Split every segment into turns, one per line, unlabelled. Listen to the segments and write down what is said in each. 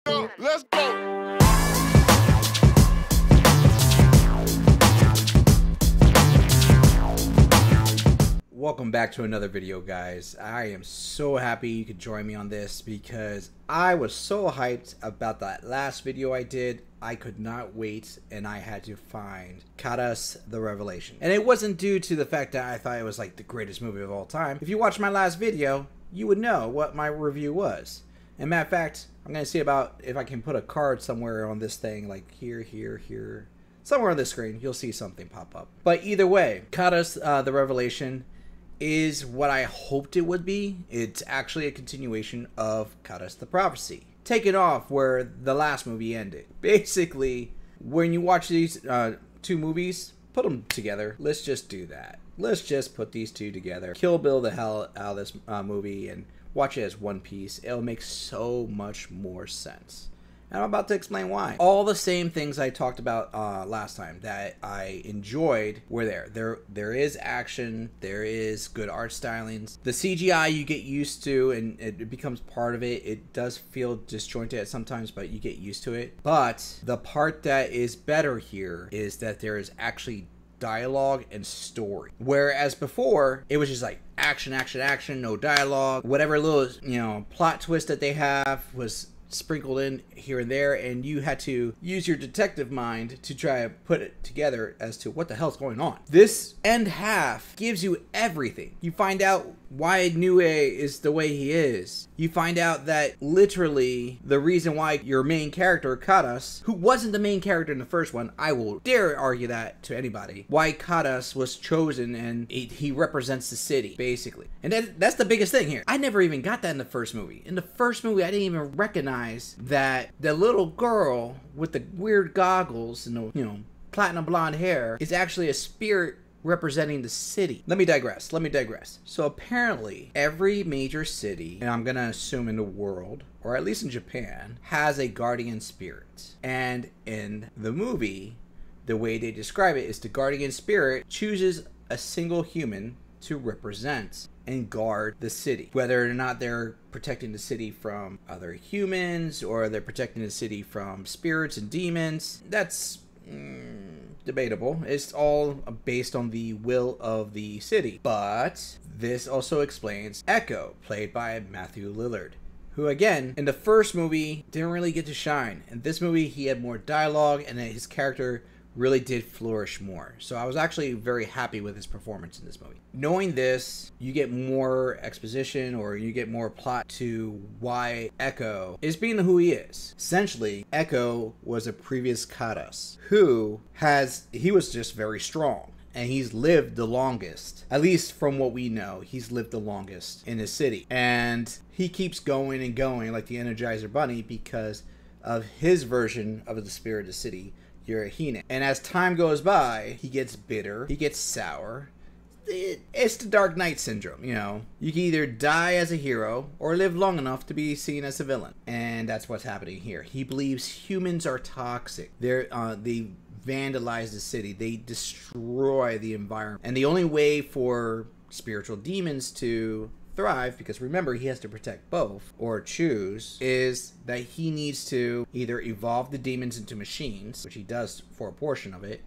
Let's go.
Welcome back to another video, guys. I am so happy you could join me on this because I was so hyped about that last video I did. I could not wait, and I had to find Karas the Revelation. And it wasn't due to the fact that I thought it was like the greatest movie of all time. If you watched my last video, you would know what my review was. And matter of fact, I'm going to see about if I can put a card somewhere on this thing, like here. Somewhere on the screen, you'll see something pop up. But either way, Karas the Revelation is what I hoped it would be. It's actually a continuation of Karas the Prophecy, taking off where the last movie ended. Basically, when you watch these two movies, put them together. Let's just do that. Let's just put these two together. Kill Bill the hell out of this movie and watch it as one piece. It'll make so much more sense. And I'm about to explain why. All the same things I talked about last time that I enjoyed were there. There is action. There is good art stylings. The CGI you get used to, and it becomes part of it. It does feel disjointed at sometimes, but you get used to it. But the part that is better here is that there is actually dialogue and story. Whereas before, it was just like action, no dialogue. Whatever little, plot twist that they have was sprinkled in here and there, and you had to use your detective mind to try to put it together as to what the hell's going on. This end half gives you everything. You find out why Nue is the way he is. You find out that literally the reason why your main character, Karas, who wasn't the main character in the first one, I will dare argue that to anybody, why Karas was chosen, and he represents the city, basically. And that's the biggest thing here. I never even got that in the first movie. In the first movie, I didn't even recognize that the little girl with the weird goggles and the, platinum blonde hair is actually a spirit representing the city. Let me digress. So apparently every major city, and I'm gonna assume in the world, or at least in Japan, has a guardian spirit. And in the movie, the way they describe it is the guardian spirit chooses a single human to represent and guard the city. Whether or not they're protecting the city from other humans, or they're protecting the city from spirits and demons, that's debatable. It's all based on the will of the city. But this also explains Echo, played by Matthew Lillard, who again, in the first movie, didn't really get to shine. In this movie, he had more dialogue, and his character really did flourish more. So I was actually very happy with his performance in this movie. Knowing this, you get more exposition, or you get more plot to why Echo is being who he is. Essentially, Echo was a previous Karas he was just very strong. And he's lived the longest, at least from what we know. He's lived the longest in his city. And he keeps going and going like the Energizer Bunny because of his version of the spirit of the city, Yurahine. And as time goes by, he gets bitter, he gets sour. It's the Dark Knight syndrome, You can either die as a hero or live long enough to be seen as a villain. And that's what's happening here. He believes humans are toxic. They vandalize the city. They destroy the environment. And the only way for spiritual demons to thrive, because remember, he has to protect both, or choose, is that he needs to either evolve the demons into machines, which he does for a portion of it,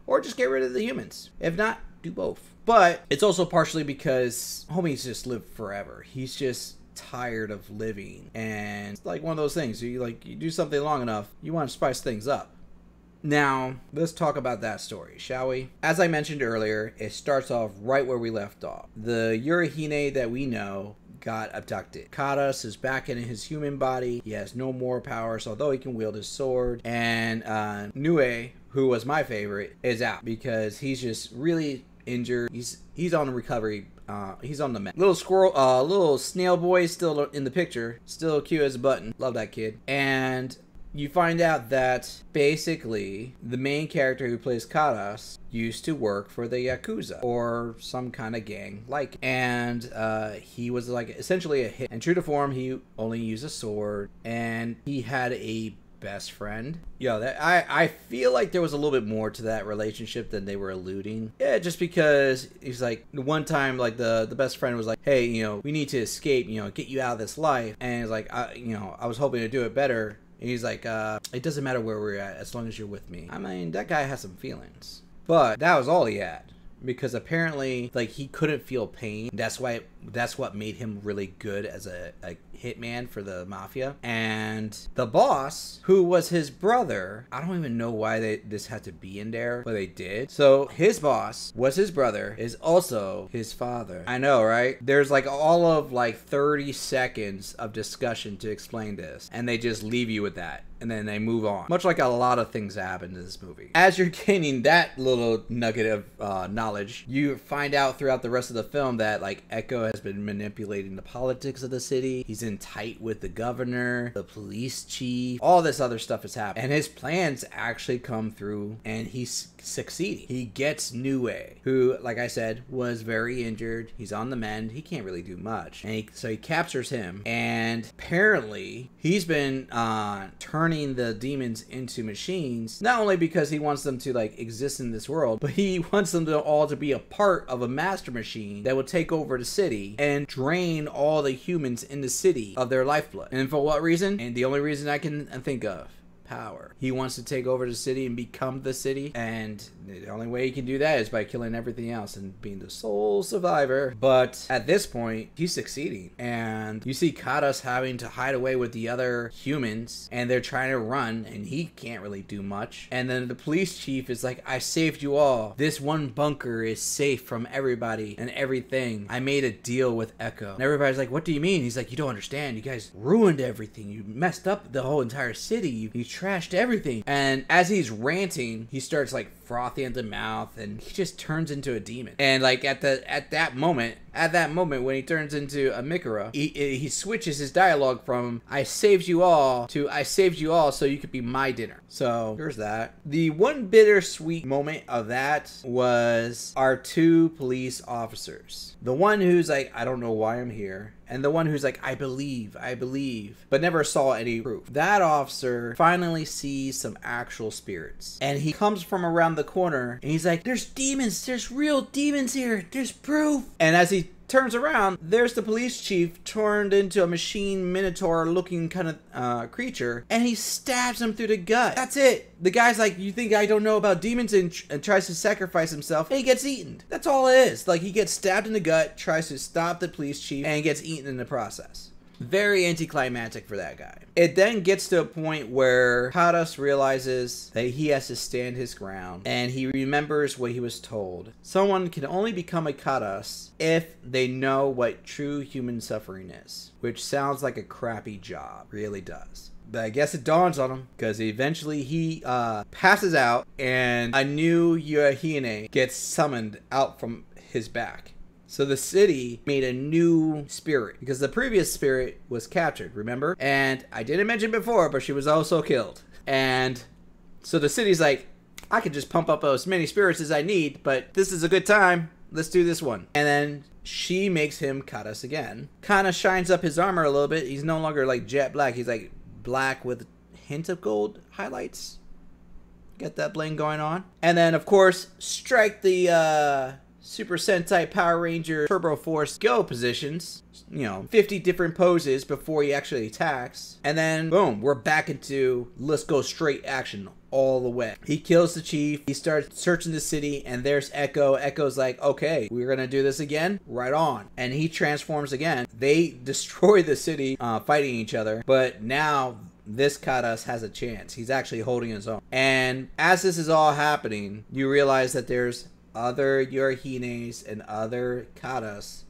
or just get rid of the humans. If not, do both. But it's also partially because homie's just lived forever. He's just tired of living, and it's like one of those things, you do something long enough, you want to spice things up. Now, let's talk about that story, shall we? As I mentioned earlier, it starts off right where we left off. The Yurahine that we know got abducted. Karas is back in his human body. He has no more powers, although he can wield his sword. And Nue, who was my favorite, is out because he's just really injured. He's on recovery. He's on the mend. Little snail boy still in the picture. Still cute as a button. Love that kid. And you find out that basically the main character who plays Karas used to work for the Yakuza or some kind of gang like, and he was like essentially a hit. And true to form, he only used a sword, and he had a best friend. I feel like there was a little bit more to that relationship than they were alluding. Yeah, just because he's like, one time, like the best friend was like, hey, we need to escape, get you out of this life. And it's like, I was hoping to do it better And he's like, it doesn't matter where we're at as long as you're with me. I mean, that guy has some feelings. But that was all he had. Because apparently, like, he couldn't feel pain. That's what made him really good as a hitman for the mafia. And the boss, who was his brother, I don't even know why this had to be in there, but they did. So his boss was his brother, is also his father. I know, right? There's like all of like 30 seconds of discussion to explain this, and they just leave you with that. And then they move on. Much like a lot of things that happen in this movie. As you're gaining that little nugget of knowledge, you find out throughout the rest of the film that like Echo has been manipulating the politics of the city. He's in tight with the governor, the police chief, all this other stuff is happening. And his plans actually come through, and he's succeeding. He gets Niue, who, like I said, was very injured. He's on the mend. He can't really do much. And so he captures him, and apparently he's been turning the demons into machines, not only because he wants them to like exist in this world, but he wants them to all to be a part of a master machine that will take over the city and drain all the humans in the city of their lifeblood. And for what reason? And the only reason I can think of: power. He wants to take over the city and become the city, and the only way he can do that is by killing everything else and being the sole survivor. But at this point, he's succeeding, and you see Kadas having to hide away with the other humans, and they're trying to run, and he can't really do much. And then the police chief is like, I saved you all. This one bunker is safe from everybody and everything. I made a deal with Echo. And everybody's like, what do you mean? He's like, you don't understand. You guys ruined everything. You messed up the whole entire city. You trashed everything. And as he's ranting, he starts like frothing at the mouth, and he just turns into a demon. And like at that moment when he turns into a Mikura, he switches his dialogue from I saved you all to I saved you all so you could be my dinner. So there's that. The one bittersweet moment of that was our two police officers. The one who's like, I don't know why I'm here, and the one who's like, I believe, but never saw any proof. That officer finally sees some actual spirits, and he comes from around the corner, and he's like, there's demons, there's real demons here, there's proof. And as he turns around, there's the police chief turned into a machine minotaur looking kind of creature, and he stabs him through the gut. That's it. The guy's like, you think I don't know about demons, and tries to sacrifice himself, and he gets eaten. That's all it is. Like, he gets stabbed in the gut, tries to stop the police chief, and gets eaten in the process. Very anticlimactic for that guy. It then gets to a point where Kadas realizes that he has to stand his ground, and he remembers what he was told. Someone can only become a Kadas if they know what true human suffering is, which sounds like a crappy job. Really does. But I guess it dawns on him, because eventually he passes out, and a new Yohine gets summoned out from his back. So the city made a new spirit, because the previous spirit was captured, remember? And I didn't mention before, but she was also killed. And so the city's like, I can just pump up as many spirits as I need, but this is a good time. Let's do this one. And then she makes him Kadas again. Kind of shines up his armor a little bit. He's no longer like jet black. He's like black with a hint of gold highlights. Get that bling going on. And then, of course, strike the Super Sentai Power Ranger Turbo Force Go positions. You know, 50 different poses before he actually attacks. And then, boom, we're back into let's go straight action all the way. He kills the chief. He starts searching the city, and there's Echo. Echo's like, okay, we're gonna do this again? Right on. And he transforms again. They destroy the city, fighting each other. But now this Kadas has a chance. He's actually holding his own. And as this is all happening, you realize that there's other Yorihines and other Kadas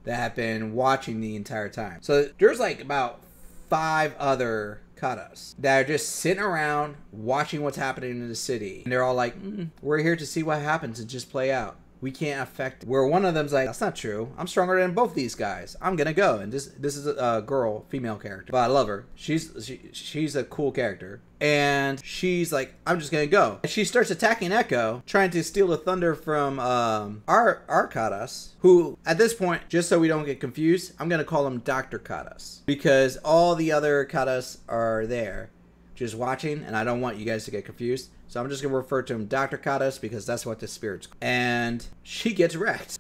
that have been watching the entire time. So there's like about 5 other Kadas that are just sitting around watching what's happening in the city. And they're all like, we're here to see what happens and just play out. We can't affect it. Where one of them's like, that's not true. I'm stronger than both these guys. I'm gonna go. And this is a girl, female character, but I love her. She's a cool character. And she's like, I'm just gonna go. And she starts attacking Echo, trying to steal the thunder from our Kadas, who at this point, just so we don't get confused, I'm gonna call him Dr. Kadas, because all the other Kadas are there just watching, and I don't want you guys to get confused. So I'm just going to refer to him Dr. Kadas, because that's what the spirit's called. And she gets wrecked.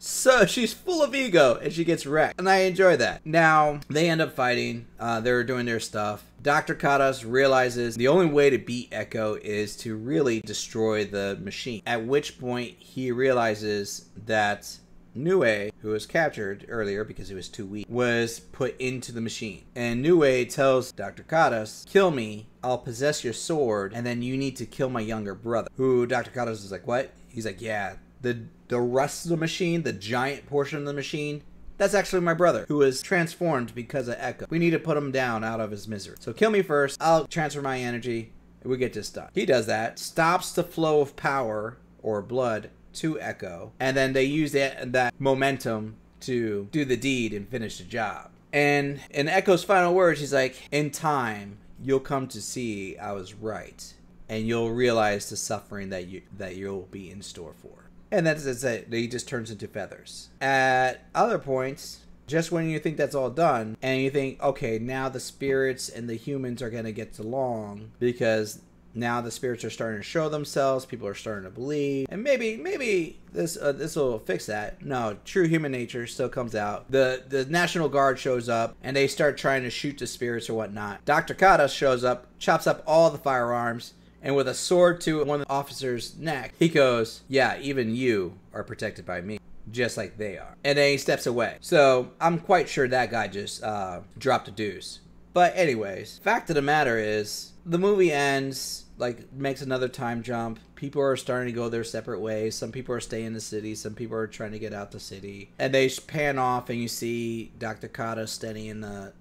So she's full of ego and she gets wrecked. And I enjoy that. Now, they end up fighting. They're doing their stuff. Dr. Kadas realizes the only way to beat Echo is to really destroy the machine. At which point he realizes that Nue, who was captured earlier because he was too weak, was put into the machine. And Nue tells Dr. Kadas, kill me, I'll possess your sword, and then you need to kill my younger brother. Who Dr. Kadas is like, what? He's like, yeah, the rest of the machine, the giant portion of the machine, that's actually my brother, who was transformed because of Echo. We need to put him down out of his misery. So kill me first, I'll transfer my energy, and we get this done. He does that, stops the flow of power, or blood, to Echo, and then they use that momentum to do the deed and finish the job. And in Echo's final words, he's like, in time, you'll come to see I was right, and you'll realize the suffering that you'll be in store for. And that's it. He just turns into feathers. At other points, just when you think that's all done, and you think, okay, now the spirits and the humans are going to get along, because now the spirits are starting to show themselves, people are starting to believe, and maybe this will fix that. No, true human nature still comes out. The National Guard shows up, and they start trying to shoot the spirits or whatnot. Dr. Kadas shows up, chops up all the firearms, and with a sword to one of the officer's neck, he goes, yeah, even you are protected by me, just like they are. And then he steps away. So I'm quite sure that guy just dropped a deuce. But anyways, fact of the matter is, the movie ends, like, makes another time jump. People are starting to go their separate ways. Some people are staying in the city. Some people are trying to get out the city. And they pan off and you see Dr. Kata standing in the,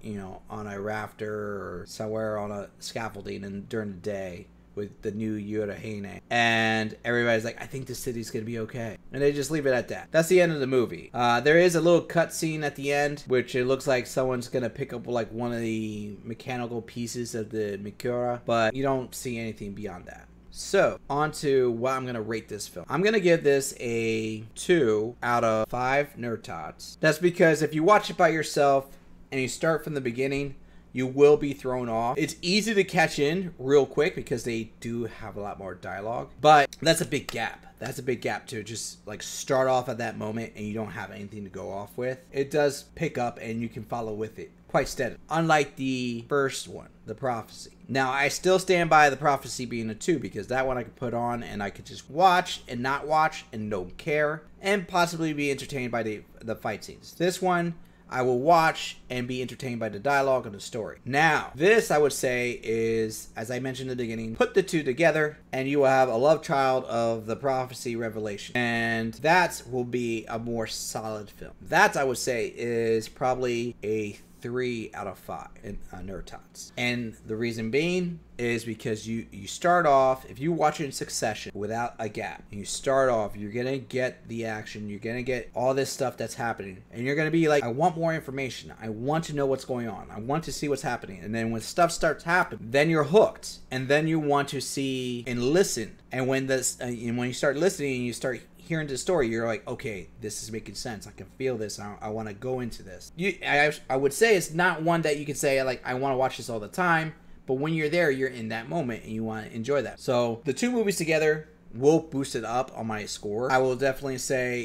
on a rafter or somewhere on a scaffolding and during the day with the new Yorahane. And everybody's like, I think the city's gonna be okay. And they just leave it at that. That's the end of the movie. There is a little cutscene at the end, which it looks like someone's gonna pick up like one of the mechanical pieces of the Mikura, but you don't see anything beyond that. So, on to what I'm going to rate this film. I'm going to give this a 2 out of 5 NerdTots. That's because if you watch it by yourself and you start from the beginning, you will be thrown off. It's easy to catch in real quick because they do have a lot more dialogue, but that's a big gap. That's a big gap to just like start off at that moment and you don't have anything to go off with. It does pick up and you can follow with it quite steady. Unlike the first one, The Prophecy. Now, I still stand by The Prophecy being a 2 because that one I could put on and I could just watch and not watch and don't care and possibly be entertained by the fight scenes. This one, I will watch and be entertained by the dialogue and the story. Now, this I would say is, as I mentioned in the beginning, put the two together and you will have a love child of The Prophecy Revelation. And that will be a more solid film. That I would say is probably a 3 out of 5 in NerdTots. And the reason being is because you start off, if you watch it in succession without a gap, and you start off, you're gonna get the action, you're gonna get all this stuff that's happening, and you're gonna be like, I want more information, I want to know what's going on, I want to see what's happening. And then when stuff starts happening, then you're hooked, and then you want to see and listen. And when you start listening and you start hearing the story, you're like, okay, this is making sense. I can feel this. I want to go into this. I would say it's not one that you could say, like, I want to watch this all the time. But when you're there, you're in that moment and you want to enjoy that. So the two movies together will boost it up on my score. I will definitely say,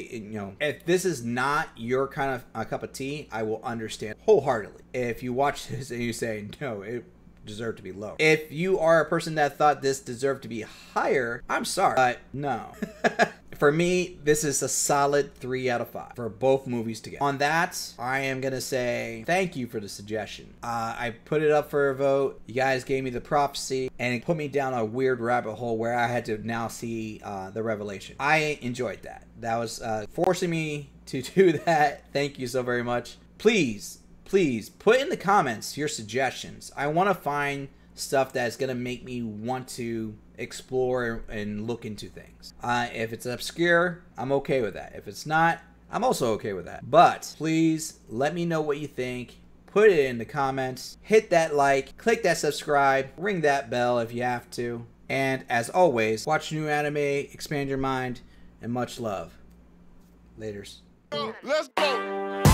if this is not your kind of a cup of tea, I will understand wholeheartedly. If you watch this and you say, no, it deserved to be low. If you are a person that thought this deserved to be higher, I'm sorry, but no. For me, this is a solid 3 out of 5 for both movies together. On that, I am going to say thank you for the suggestion. I put it up for a vote. You guys gave me The Prophecy, and it put me down a weird rabbit hole where I had to now see the Revelation. I enjoyed that. That was forcing me to do that. Thank you so very much. Please put in the comments your suggestions. I want to find stuff that's going to make me want to explore and look into things. If it's obscure, I'm okay with that. If it's not, I'm also okay with that. But please let me know what you think. Put it in the comments. Hit that like, click that subscribe, ring that bell if you have to. And as always, watch new anime, expand your mind, and much love. Laters.
Let's go.